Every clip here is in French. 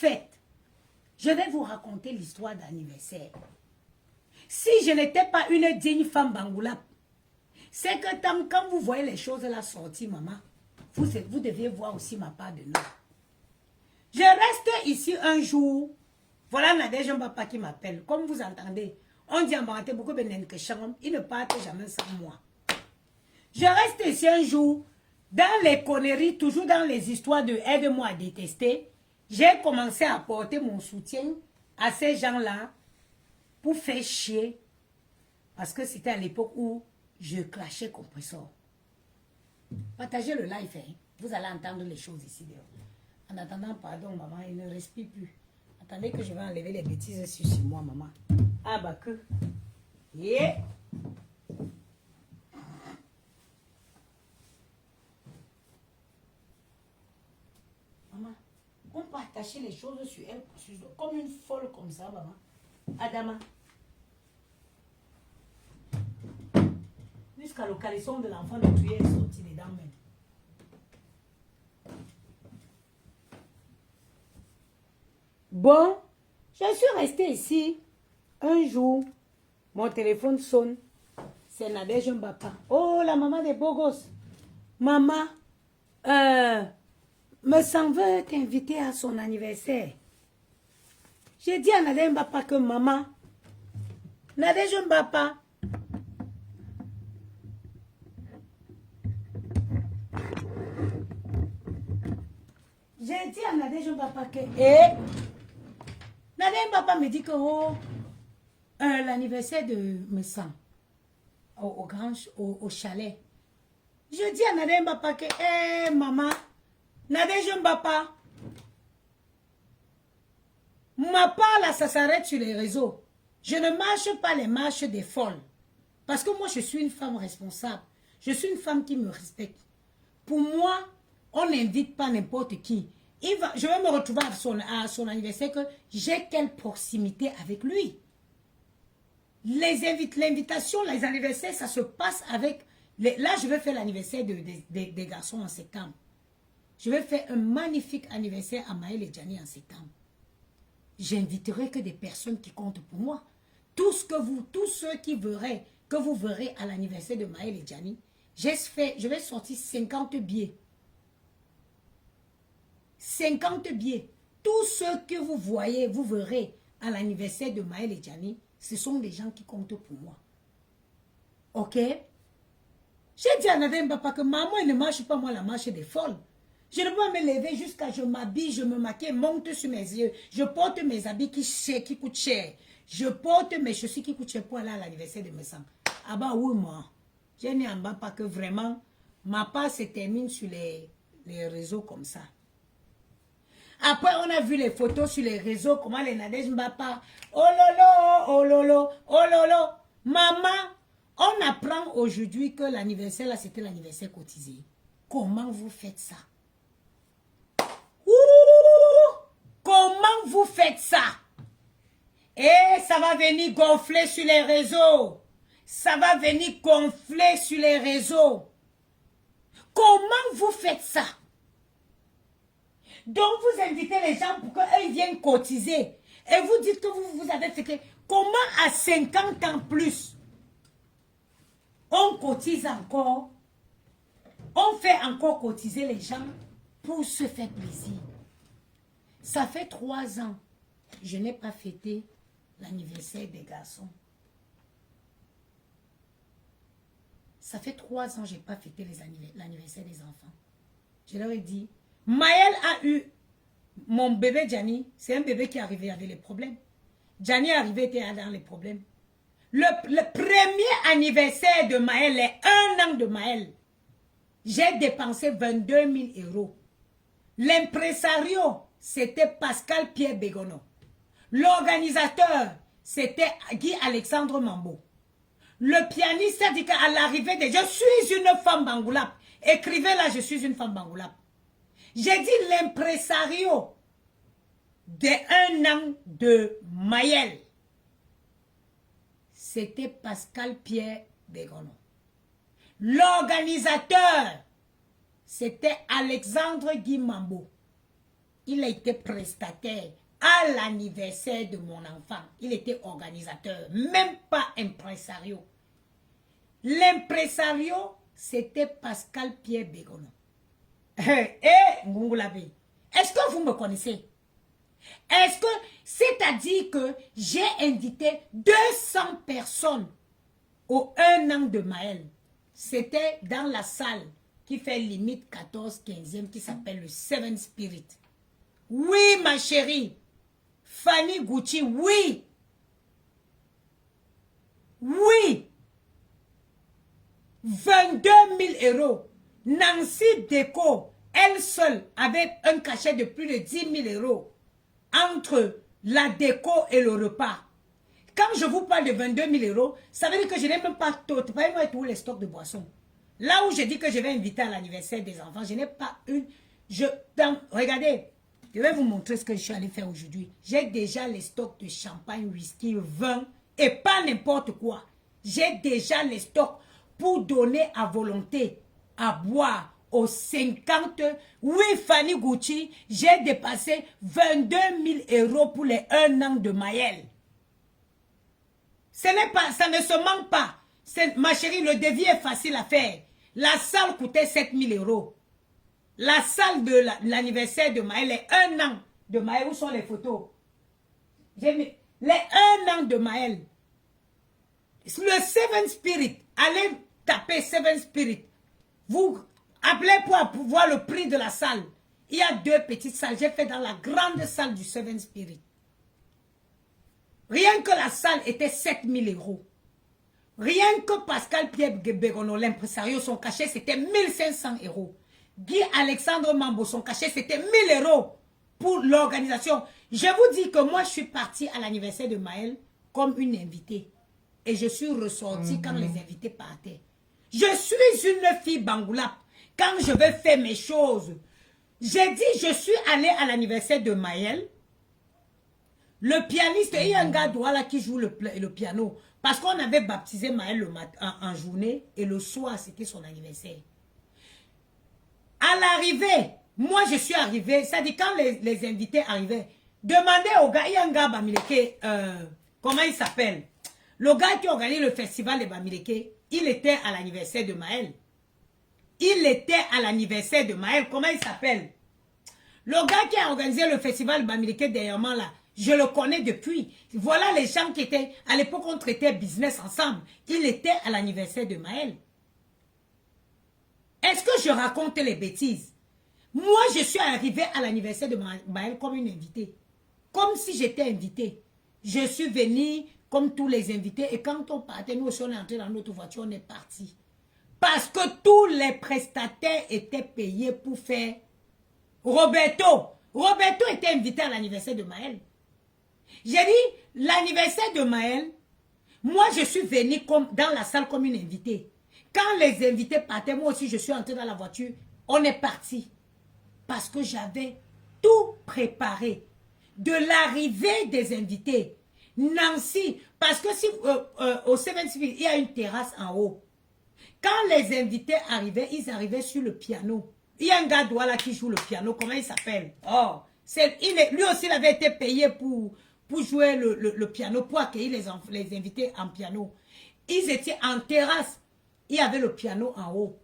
fait, je vais vous raconter l'histoire d'anniversaire. Si je n'étais pas une digne femme Bangoulap, c'est que quand vous voyez les choses là sortir, maman, vous deviez voir aussi ma part de nous. Je reste ici un jour. Voilà Nadège Mbapa qui m'appelle. Comme vous entendez, on dit en Baraté beaucoup de que Changom, il ne part jamais sans moi. Je reste ici un jour, dans les conneries, toujours dans les histoires de aide-moi à détester. J'ai commencé à apporter mon soutien à ces gens-là pour faire chier. Parce que c'était à l'époque où je clashais compresseur. Partagez le live, hein. Vous allez entendre les choses ici dehors. En attendant, pardon, maman, il ne respire plus. Attendez que je vais enlever les bêtises sur moi, maman. Ah bah que. Yeah. Maman, on peut attacher les choses sur elle comme une folle comme ça, maman. Adama. Jusqu'à le caleçon de l'enfant de tuer est sorti dedans même. Bon, je suis restée ici. Un jour, mon téléphone sonne. C'est Nadège Mbapa. Oh, la maman des beaux gosses. Maman, me s'en veut t'inviter à son anniversaire. J'ai dit à Nadège Mbapa que maman, Nadège Mbapa, j'ai dit à Nadège Mbapa que, Nadège Mbapa me dit que, l'anniversaire de Messan, au chalet. Je dis à Nadège Mbapa que, maman, Nadège Mbapa, ma part là, ça s'arrête sur les réseaux. Je ne marche pas les marches des folles. Parce que moi, je suis une femme responsable. Je suis une femme qui me respecte. Pour moi, on n'invite pas n'importe qui. Je vais me retrouver à son anniversaire que j'ai quelle proximité avec lui. L'invitation, les anniversaires, ça se passe avec... Là, je vais faire l'anniversaire des garçons en septembre. Je vais faire un magnifique anniversaire à Maël et Gianni en septembre. J'inviterai que des personnes qui comptent pour moi. Tous ceux que vous verrez à l'anniversaire de Maël et Gianni, je vais sortir 50 billets. 50 billets. Tous ceux que vous voyez, vous verrez à l'anniversaire de Maël et Gianni, ce sont des gens qui comptent pour moi. Ok? J'ai dit à Nadège Mbapa que maman, elle ne marche pas moi la marche des folles. Je ne peux pas me lever jusqu'à je m'habille, je me maquille, monte sur mes yeux. Je porte mes habits qui coûtent cher. Je porte mes chaussures qui coûtent cher pour aller à l'anniversaire de mes enfants. Ah bah oui, moi. Je n'ai en bas pas que vraiment, ma part se termine sur les réseaux comme ça. Après, on a vu les photos sur les réseaux, comment les Nadège Mbapa, oh lolo, oh lolo, oh lolo. Maman, on apprend aujourd'hui que l'anniversaire, là, c'était l'anniversaire cotisé. Comment vous faites ça? Comment vous faites ça? Et ça va venir gonfler sur les réseaux. Ça va venir gonfler sur les réseaux. Comment vous faites ça? Donc vous invitez les gens pour qu'ils viennent cotiser. Et vous dites que vous avez fait que... Comment à 50 ans plus, on cotise encore, on fait encore cotiser les gens pour se faire plaisir. Ça fait 3 ans, je n'ai pas fêté l'anniversaire des garçons. Ça fait 3 ans, je n'ai pas fêté l'anniversaire des enfants. Je leur ai dit, Maël a eu mon bébé Gianni, c'est un bébé qui est arrivé avec les problèmes. Gianni est arrivé, était dans les problèmes. Le premier anniversaire de Maël, les 1 an de Maël, j'ai dépensé 22 000 euros. L'impresario, c'était Pascal Pierre Bégono. L'organisateur, c'était Guy Alexandre Mambo. Le pianiste a dit qu'à l'arrivée de... Je suis une femme Bangoulap. Écrivez là, je suis une femme Bangoulap. J'ai dit l'impresario de 1 an de Maël. C'était Pascal Pierre Bégono. L'organisateur, c'était Alexandre Guy Mambo. il a été prestataire à l'anniversaire de mon enfant. Il était organisateur, même pas impresario. L'impresario, c'était Pascal Pierre Bégono. Ngungulabe, est-ce que vous me connaissez? Est-ce que, c'est-à-dire que j'ai invité 200 personnes au 1 an de Maël. C'était dans la salle qui fait limite 14-15e qui s'appelle le Seven Spirit. Oui, ma chérie. Fanny Gucci, oui. Oui. 22 000 euros. Nancy Deco, elle seule, avec un cachet de plus de 10 000 euros entre la déco et le repas. Quand je vous parle de 22 000 euros, ça veut dire que je n'ai même pas tous les stocks de boissons. Là où je dis que je vais inviter à l'anniversaire des enfants, je n'ai pas une... Regardez, je vais vous montrer ce que je suis allé faire aujourd'hui. J'ai déjà les stocks de champagne, whisky, vin et pas n'importe quoi. J'ai déjà les stocks pour donner à volonté, à boire aux 50. Oui, Fanny Gucci, j'ai dépassé 22 000 euros pour les 1 an de Maël. Ça ne se manque pas. Ma chérie, le devis est facile à faire. La salle coûtait 7 000 euros. La salle de l'anniversaire de Maël, les 1 an de Maël, où sont les photos? J'ai mis les 1 an de Maël. Le Seven Spirit, allez taper Seven Spirit. Vous appelez pour voir le prix de la salle. Il y a 2 petites salles. J'ai fait dans la grande salle du Seven Spirit. Rien que la salle était 7 000 euros. Rien que Pascal Pierre Bégono, l'impresario, son cachet, c'était 1500 euros. Guy Alexandre Mambo, son cachet, c'était 1000 euros pour l'organisation. Je vous dis que moi, je suis partie à l'anniversaire de Maël comme une invitée. Et je suis ressortie quand les invités partaient. Je suis une fille bangoulap. Quand je vais faire mes choses, j'ai dit, je suis allée à l'anniversaire de Maël. Le pianiste, il y a un gars là qui joue le piano. Parce qu'on avait baptisé Maël le matin, en journée. Et le soir, c'était son anniversaire. À l'arrivée, moi je suis arrivée. C'est-à-dire quand les invités arrivaient, demandez au gars, il y a un gars Bamileke, comment il s'appelle? Le gars qui organise le festival de Bamileke, il était à l'anniversaire de Maël. Il était à l'anniversaire de Maël. Comment il s'appelle? Le gars qui a organisé le festival Bamileke dernièrement là, je le connais depuis. Voilà les gens qui étaient... À l'époque, on traitait business ensemble. Il était à l'anniversaire de Maël. Est-ce que je raconte les bêtises? Moi, je suis arrivée à l'anniversaire de Maël comme une invitée. Comme si j'étais invitée. Je suis venue comme tous les invités. Et quand on partait, nous aussi, on est entré dans notre voiture, on est parti. Parce que tous les prestataires étaient payés pour faire... Roberto était invité à l'anniversaire de Maël. J'ai dit, l'anniversaire de Maël, moi je suis venue dans la salle comme une invitée. Quand les invités partaient, moi aussi je suis entrée dans la voiture, on est parti. Parce que j'avais tout préparé. De l'arrivée des invités, Nancy, parce que si au Seven Spirit, il y a une terrasse en haut. Quand les invités arrivaient, ils arrivaient sur le piano. Il y a un gars là qui joue le piano, comment il s'appelle? Oh, lui aussi il avait été payé pour jouer le piano, pour accueillir les invités en piano. Ils étaient en terrasse. Il y avait le piano en haut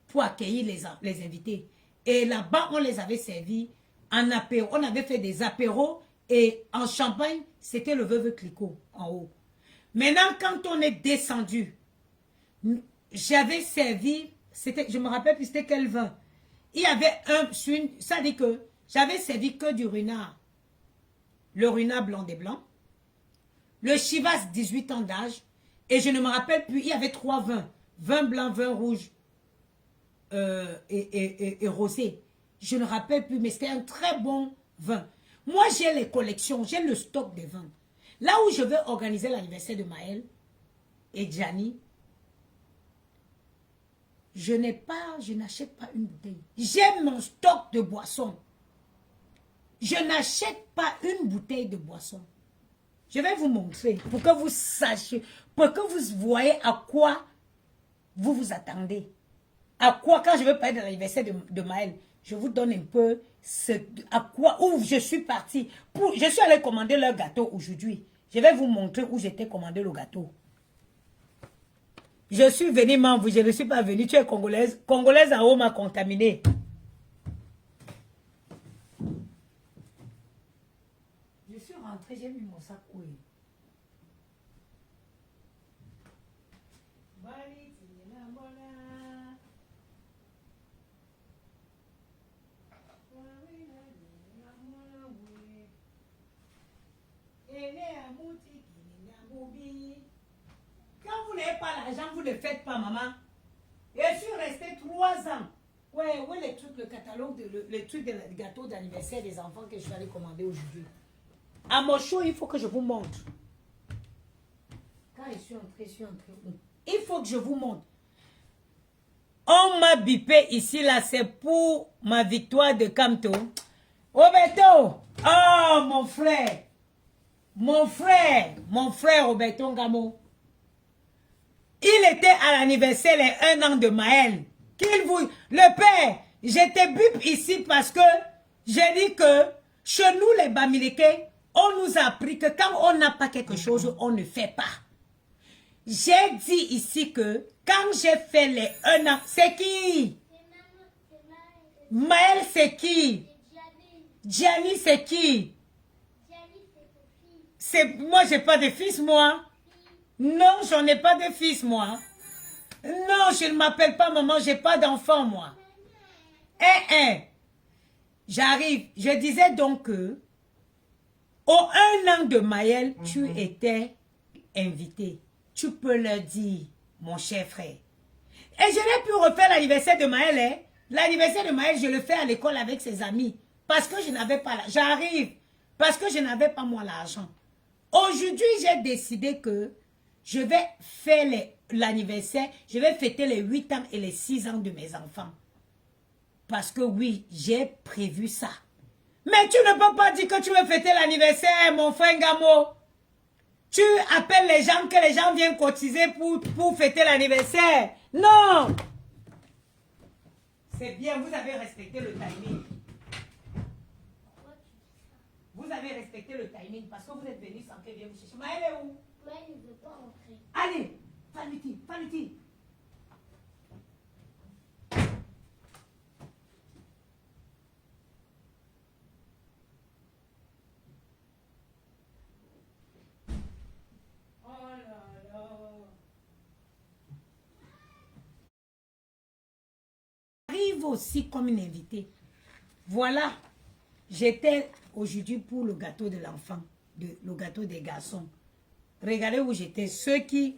pour accueillir les invités. Et là-bas, on les avait servis en apéro. On avait fait des apéros et en champagne, c'était le veuve Clicquot en haut. Maintenant, quand on est descendu, j'avais servi, je me rappelle plus c'était quel vin. Il y avait ça dit que j'avais servi que du runard. Le runard blanc des blancs. Le Chivas 18 ans d'âge. Et je ne me rappelle plus, il y avait 3 vins. Vin blanc, vin rouge et rosé. Je ne me rappelle plus, mais c'était un très bon vin. Moi, j'ai les collections, j'ai le stock des vins. Là où je vais organiser l'anniversaire de Maël et Gianni, je n'achète pas une bouteille. J'ai mon stock de boissons. Je n'achète pas une bouteille de boisson. Je vais vous montrer pour que vous sachiez, pour que vous voyez à quoi vous vous attendez. À quoi, quand je vais parler de l'anniversaire de Maël, je vous donne un peu à quoi, où je suis partie. Je suis allée commander leur gâteau aujourd'hui. Je vais vous montrer où j'étais commandé le gâteau. Je suis venue, membre, je ne suis pas venue. Tu es congolaise. Congolaise en haut m'a contaminé. Je suis rentrée, j'ai mis mon sac où est. Quand vous n'avez pas l'argent, vous ne faites pas, maman. Je suis restée 3 ans. Ouais, les trucs, le catalogue, le truc de gâteau d'anniversaire des enfants que je suis allée commander aujourd'hui. À mon show, il faut que je vous montre. Quand je suis entrée. Il faut que je vous montre. On m'a bipé ici, là, c'est pour ma victoire de Kamto. Roberto! Oh, mon frère! Mon frère Roberto Ngamo. Il était à l'anniversaire les 1 an de Maël. Le père, j'étais bip ici parce que j'ai dit que chez nous les Bamileke, on nous a appris que quand on n'a pas quelque chose, on ne fait pas. J'ai dit ici que quand j'ai fait les 1 an, c'est qui? Maël, c'est qui? Gianni, c'est qui? Moi, j'ai pas de fils, moi. Non, j'en ai pas de fils, moi. Non, je ne m'appelle pas maman, j'ai pas d'enfant, moi. J'arrive. Je disais donc que au 1 an de Maël, tu étais invité. Tu peux leur dire, mon cher frère. Et je n'ai pu refaire l'anniversaire de Maël. Hein. L'anniversaire de Maël, je le fais à l'école avec ses amis. Parce que je n'avais pas l'argent. J'arrive. Parce que je n'avais pas moi l'argent. Aujourd'hui, j'ai décidé que je vais faire l'anniversaire. Je vais fêter les 8 ans et les 6 ans de mes enfants. Parce que oui, j'ai prévu ça. Mais tu ne peux pas dire que tu veux fêter l'anniversaire, mon frère Ngamo. Tu appelles les gens, que les gens viennent cotiser pour fêter l'anniversaire. Non! C'est bien, vous avez respecté le timing. Vous avez respecté le timing parce que vous êtes venu sans qu'elle vienne vous chercher. Mais elle est où? Mais elle ne veut pas rentrer. Allez, Faniti. Oh là là. Arrive aussi comme une invitée. Voilà. J'étais aujourd'hui pour le gâteau de l'enfant, le gâteau des garçons. Regardez où j'étais. Ceux qui,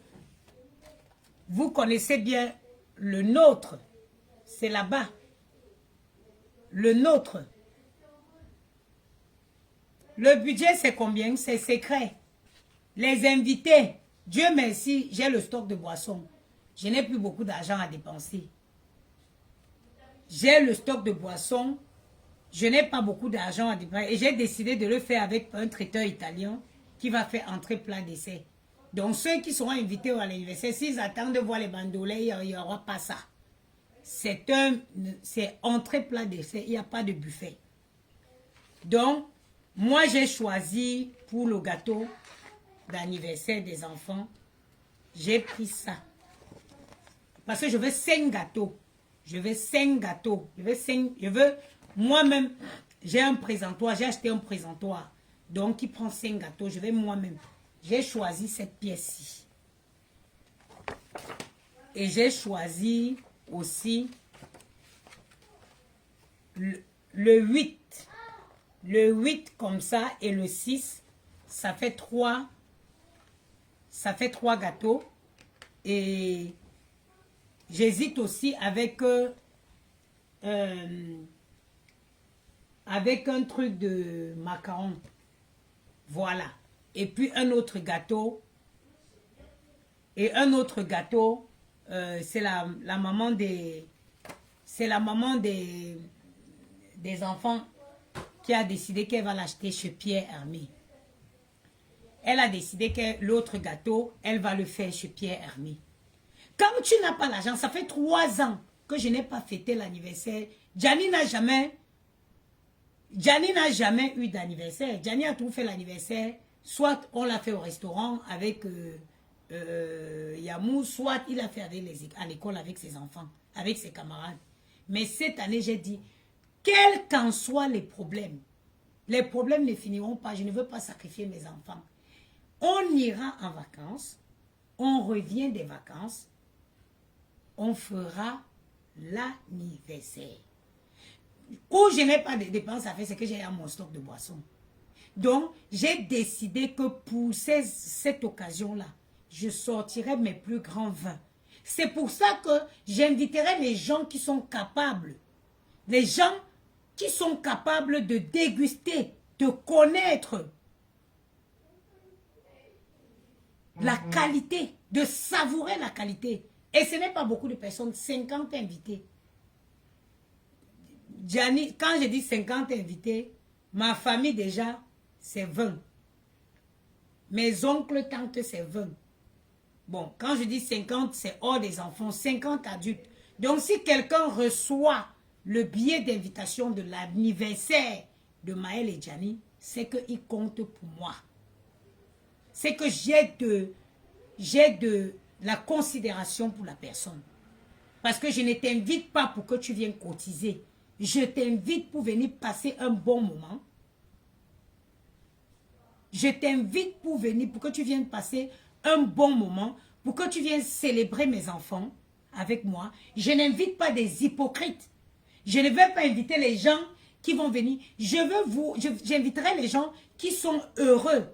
vous connaissez bien le nôtre, c'est là-bas. Le nôtre. Le budget, c'est combien? C'est secret. Les invités, Dieu merci, j'ai le stock de boissons. Je n'ai plus beaucoup d'argent à dépenser. J'ai le stock de boissons. Je n'ai pas beaucoup d'argent à dépenser. Et j'ai décidé de le faire avec un traiteur italien qui va faire entrée plat dessert. Donc ceux qui seront invités à l'anniversaire, s'ils attendent de voir les bandolets, il n'y aura pas ça. C'est entrée plat dessert, il n'y a pas de buffet. Donc, moi j'ai choisi pour le gâteau d'anniversaire des enfants, j'ai pris ça. Parce que je veux 5 gâteaux. Je veux moi-même, j'ai un présentoir, j'ai acheté un présentoir. Donc, il prend 5 gâteaux, je vais moi-même. J'ai choisi cette pièce-ci. Et j'ai choisi aussi le 8. Le 8 comme ça et le 6, ça fait 3. Ça fait 3 gâteaux. Et j'hésite aussi avec un truc de macaron. Voilà. Et puis un autre gâteau. Et un autre gâteau, c'est la maman des... C'est la maman des enfants qui a décidé qu'elle va l'acheter chez Pierre Hermé. Elle a décidé que l'autre gâteau, elle va le faire chez Pierre Hermé. Comme tu n'as pas l'argent, ça fait 3 ans que je n'ai pas fêté l'anniversaire. Gianni n'a jamais eu d'anniversaire. Gianni a tout fait l'anniversaire. Soit on l'a fait au restaurant avec Yamou, soit il a fait à l'école avec ses enfants, avec ses camarades. Mais cette année, j'ai dit, quels qu'en soient les problèmes ne finiront pas. Je ne veux pas sacrifier mes enfants. On ira en vacances, on revient des vacances, on fera l'anniversaire. Où je n'ai pas de dépenses à faire, c'est que j'ai mon stock de boissons. Donc, j'ai décidé que pour cette occasion-là, je sortirai mes plus grands vins. C'est pour ça que j'inviterai les gens qui sont capables. Les gens qui sont capables de déguster, de connaître la qualité, de savourer la qualité. Et ce n'est pas beaucoup de personnes, 50 invités. Gianni, quand je dis 50 invités, ma famille déjà, c'est 20. Mes oncles, tantes, c'est 20. Bon, quand je dis 50, c'est hors des enfants, 50 adultes. Donc, si quelqu'un reçoit le billet d'invitation de l'anniversaire de Maël et Gianni, c'est qu'il compte pour moi. C'est que j'ai de la considération pour la personne. Parce que je ne t'invite pas pour que tu viennes cotiser. Je t'invite pour venir passer un bon moment. Je t'invite pour venir, pour que tu viennes passer un bon moment, pour que tu viennes célébrer mes enfants avec moi. Je n'invite pas des hypocrites. Je ne vais pas inviter les gens qui vont venir. J'inviterai les gens qui sont heureux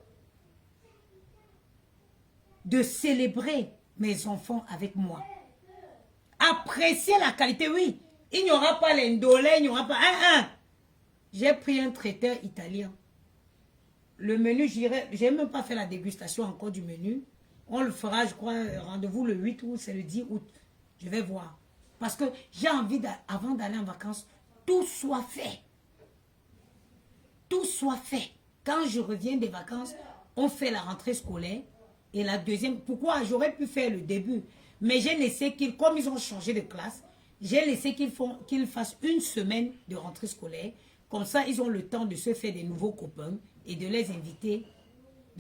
de célébrer mes enfants avec moi. Apprécier la qualité, oui. Il n'y aura pas l'indolé, il n'y aura pas... J'ai pris un traiteur italien. Le menu, je n'ai même pas fait la dégustation encore du menu. On le fera, je crois, rendez-vous le 8 août, c'est le 10 août. Je vais voir. Parce que j'ai envie, avant d'aller en vacances, tout soit fait. Tout soit fait. Quand je reviens des vacances, on fait la rentrée scolaire. Et la deuxième, pourquoi? J'aurais pu faire le début. Mais j'ai laissé comme ils ont changé de classe, j'ai laissé qu'ils fassent une semaine de rentrée scolaire. Comme ça, ils ont le temps de se faire des nouveaux copains et de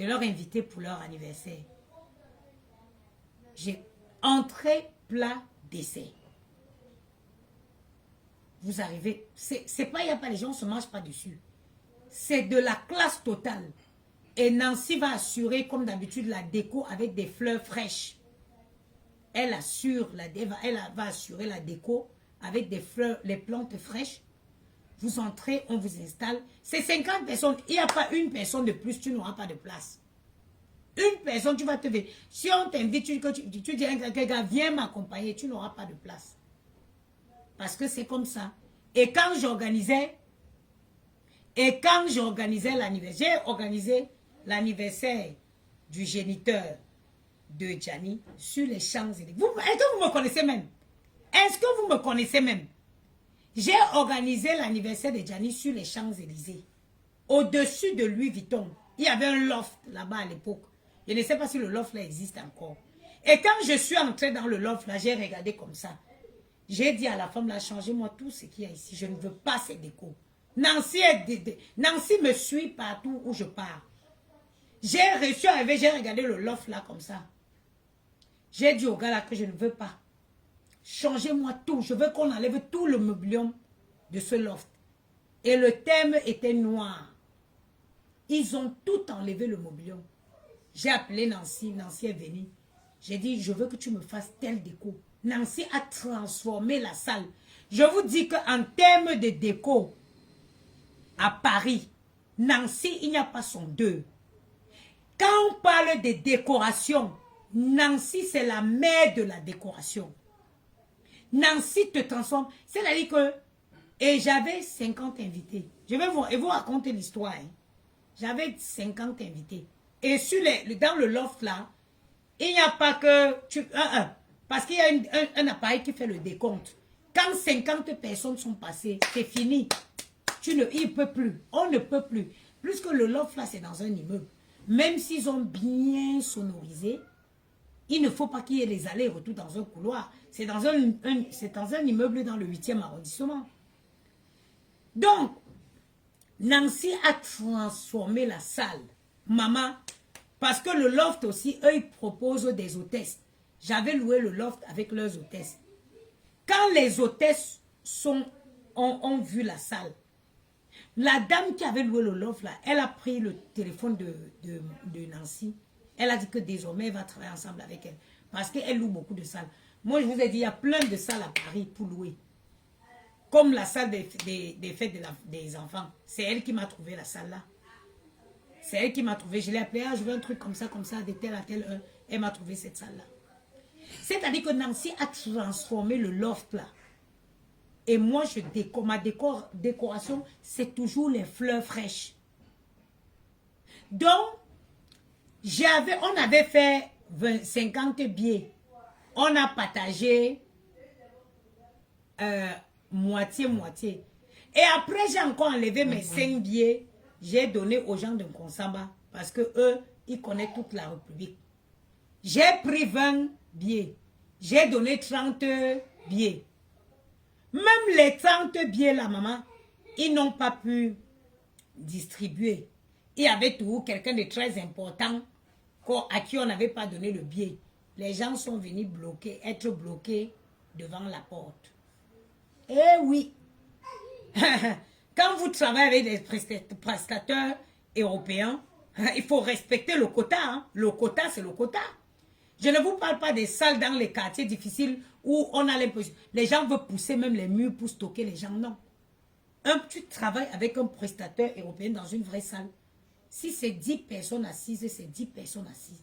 leur inviter pour leur anniversaire. J'ai entrée, plat, dessert. Vous arrivez, c'est pas, il n'y a pas, les gens ne se mangent pas dessus. C'est de la classe totale. Et Nancy va assurer, comme d'habitude, la déco avec des fleurs fraîches. Elle va assurer la déco avec des fleurs, les plantes fraîches. Vous entrez, on vous installe. C'est 50 personnes. Il n'y a pas une personne de plus, tu n'auras pas de place. Une personne, tu vas te ver. Si on t'invite, tu dis à quelqu'un, viens m'accompagner, tu n'auras pas de place. Parce que c'est comme ça. Et quand j'organisais l'anniversaire, j'ai organisé l'anniversaire du géniteur de Gianni sur les Champs-Élysées. Est-ce que vous me connaissez même? Est-ce que vous me connaissez même? J'ai organisé l'anniversaire de Gianni sur les Champs-Élysées. Au-dessus de Louis Vuitton. Il y avait un loft là-bas à l'époque. Je ne sais pas si le loft là existe encore. Et quand je suis entrée dans le loft là, j'ai regardé comme ça. J'ai dit à la femme là, changez-moi tout ce qu'il y a ici. Je ne veux pas ces décos. Nancy me suit partout où je pars. J'ai regardé le loft là comme ça. J'ai dit au gars là que je ne veux pas. Changez-moi tout. Je veux qu'on enlève tout le mobilium de ce loft. Et le thème était noir. Ils ont tout enlevé le mobilium. J'ai appelé Nancy. Nancy est venue. J'ai dit, je veux que tu me fasses tel déco. Nancy a transformé la salle. Je vous dis qu'en termes de déco, à Paris, Nancy, il n'y a pas son deux. Quand on parle de décoration, Nancy, c'est la mère de la décoration. Nancy te transforme. C'est-à-dire que... Et j'avais 50 invités. Je vais vous raconter l'histoire. Hein. J'avais 50 invités. Et dans le loft là, il n'y a pas que... parce qu'il y a un appareil qui fait le décompte. Quand 50 personnes sont passées, c'est fini. Il ne peut plus. On ne peut plus. Plus que le loft là, c'est dans un immeuble. Même s'ils ont bien sonorisé, Il ne faut pas qu'il y ait les allers-retours dans un couloir. C'est dans un immeuble dans le 8e arrondissement. Donc, Nancy a transformé la salle. Maman, parce que le loft aussi, eux, ils proposent des hôtesses. J'avais loué le loft avec leurs hôtesses. Quand les hôtesses ont vu la salle, la dame qui avait loué le loft, là, elle a pris le téléphone de Nancy. Elle a dit que désormais, elle va travailler ensemble avec elle. Parce qu'elle loue beaucoup de salles. Moi, je vous ai dit, il y a plein de salles à Paris pour louer. Comme la salle des fêtes des enfants. C'est elle qui m'a trouvé la salle là. C'est elle qui m'a trouvé. Je l'ai appelée, je veux un truc comme ça, de tel à tel heure. Elle m'a trouvé cette salle là. C'est-à-dire que Nancy a transformé le loft là. Et moi, ma décoration, c'est toujours les fleurs fraîches. Donc, on avait fait 50 billets. On a partagé moitié-moitié. Et après, j'ai encore enlevé mes 5 billets. J'ai donné aux gens de Konsamba. Parce que eux, ils connaissent toute la République. J'ai pris 20 billets. J'ai donné 30 billets. Même les 30 billets là, maman, ils n'ont pas pu distribuer. Il y avait toujours quelqu'un de très important à qui on n'avait pas donné le billet. Les gens sont venus être bloqués devant la porte. Eh oui. Quand vous travaillez avec des prestateurs européens, il faut respecter le quota. Hein. Le quota, c'est le quota. Je ne vous parle pas des salles dans les quartiers difficiles où on a l'impression. Les gens veulent pousser même les murs pour stocker les gens. Non. Tu travailles avec un prestataire européen dans une vraie salle. Si c'est 10 personnes assises, c'est 10 personnes assises.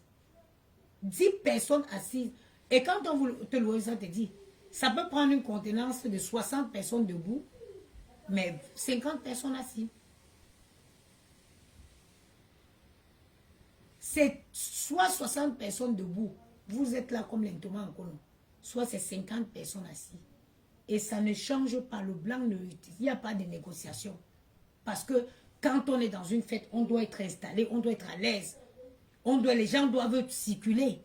10 personnes assises. Et quand on te loue, ça te dit, ça peut prendre une contenance de 60 personnes debout, mais 50 personnes assises. C'est soit 60 personnes debout, vous êtes là comme l'intoma en colon, soit c'est 50 personnes assises. Et ça ne change pas, le blanc, il n'y a pas de négociation. Parce que quand on est dans une fête, on doit être installé, on doit être à l'aise. Les gens doivent circuler.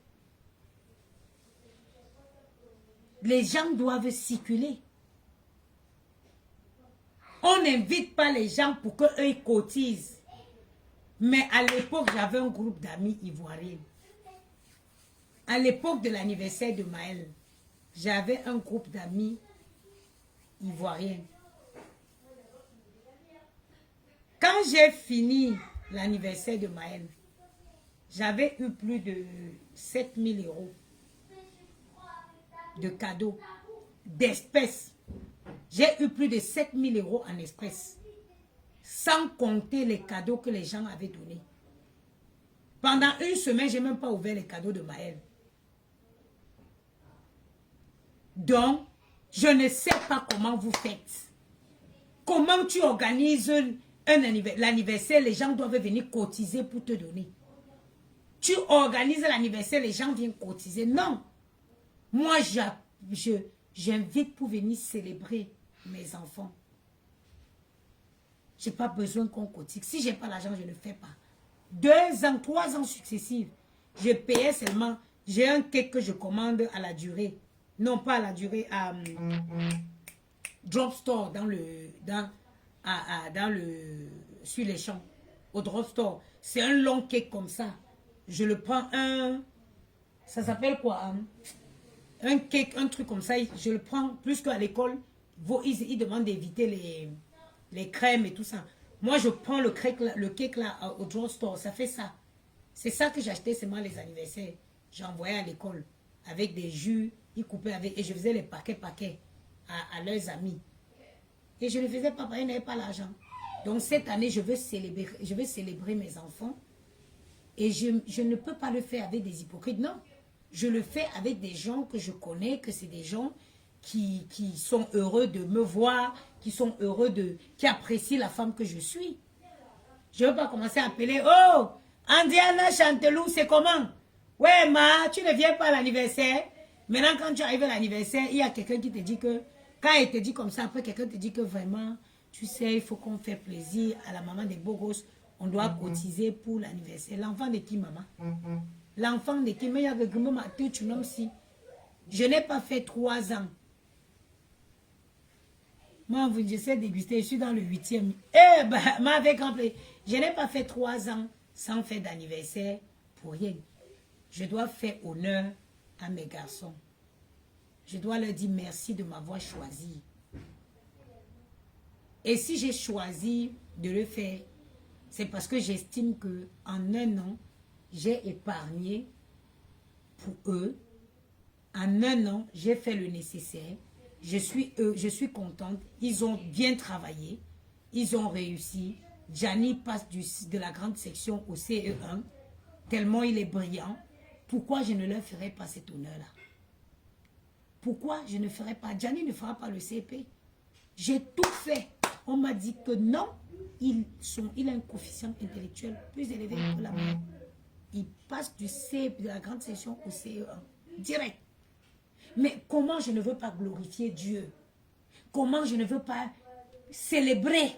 Les gens doivent circuler. On n'invite pas les gens pour qu'eux ils cotisent. Mais à l'époque, j'avais un groupe d'amis ivoiriens. À l'époque de l'anniversaire de Maël, j'avais un groupe d'amis ivoiriens. Quand j'ai fini l'anniversaire de Maël, j'avais eu plus de 7 000 € de cadeaux, d'espèces. J'ai eu plus de 7 000 € en espèces. Sans compter les cadeaux que les gens avaient donnés. Pendant une semaine, je n'ai même pas ouvert les cadeaux de Maël. Donc, je ne sais pas comment vous faites. Comment tu organises l'anniversaire, les gens doivent venir cotiser pour te donner. Tu organises l'anniversaire, les gens viennent cotiser. Non. Moi, j'invite pour venir célébrer mes enfants. Je n'ai pas besoin qu'on cotise. Si je n'ai pas l'argent, je ne le fais pas. 2 ans, 3 ans successifs, je payais seulement. J'ai un cake que je commande à la durée. Non, pas à la durée, à Drop Store, sur les champs, au Drop Store. C'est un long cake comme ça. Je le prends ça s'appelle quoi? Un cake, un truc comme ça. Je le prends plus qu'à l'école. Ils demandent d'éviter les crèmes et tout ça. Moi, je prends le cake là au drugstore. Ça fait ça. C'est ça que j'achetais seulement les anniversaires. J'envoyais à l'école avec des jus. Ils coupaient avec et je faisais les paquets à leurs amis. Et je ne le faisais pas parce qu'ils n'avaient pas l'argent. Donc cette année, je veux célébrer mes enfants. Et je ne peux pas le faire avec des hypocrites. Non. Je le fais avec des gens que je connais, que c'est des gens qui sont heureux de me voir, qui sont heureux qui apprécient la femme que je suis. Je ne veux pas commencer à appeler, oh, Andiana Chantelou, c'est comment? Ouais, tu ne viens pas à l'anniversaire. Maintenant, quand tu arrives à l'anniversaire, il y a quelqu'un qui te dit que, quand il te dit comme ça, après quelqu'un te dit que vraiment, tu sais, il faut qu'on fasse plaisir à la maman des beaux gosses. On doit cotiser pour l'anniversaire. L'enfant de qui, maman? L'enfant de qui je n'ai pas fait 3 ans. Moi, je sais déguster, je suis dans le 8e. Eh ben, avec grand plaisir. Je n'ai pas fait 3 ans sans faire d'anniversaire pour rien. Je dois faire honneur à mes garçons. Je dois leur dire merci de m'avoir choisi. Et si j'ai choisi de le faire, c'est parce que j'estime qu'en un an, j'ai épargné pour eux. En un an, j'ai fait le nécessaire. Je suis contente. Ils ont bien travaillé. Ils ont réussi. Gianni passe de la grande section au CE1. Tellement il est brillant. Pourquoi je ne leur ferai pas cet honneur-là? Pourquoi je ne ferai pas? Gianni ne fera pas le CP. J'ai tout fait. On m'a dit que non. Il a un coefficient intellectuel plus élevé que la moyenne. Il passe de la grande section au CE1. Direct. Mais comment je ne veux pas glorifier Dieu? Comment je ne veux pas célébrer?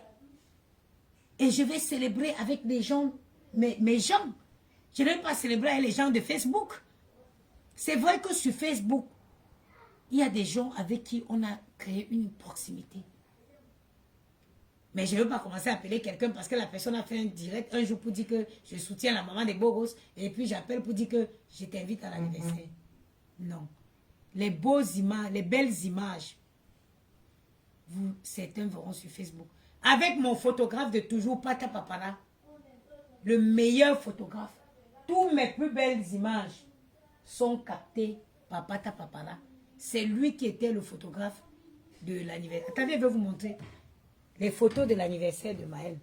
Et je vais célébrer avec des gens, mes gens. Je ne vais pas célébrer avec les gens de Facebook. C'est vrai que sur Facebook, il y a des gens avec qui on a créé une proximité. Mais je ne veux pas commencer à appeler quelqu'un parce que la personne a fait un direct un jour pour dire que je soutiens la maman des beaux gosses et puis j'appelle pour dire que je t'invite à l'anniversaire. Non. Les beaux images, les belles images, certains verront sur Facebook. Avec mon photographe de toujours, Pata Papara, le meilleur photographe. Toutes mes plus belles images sont captées par Pata Papara. C'est lui qui était le photographe de l'anniversaire. Attendez, je vais vous montrer les photos de l'anniversaire de Maël.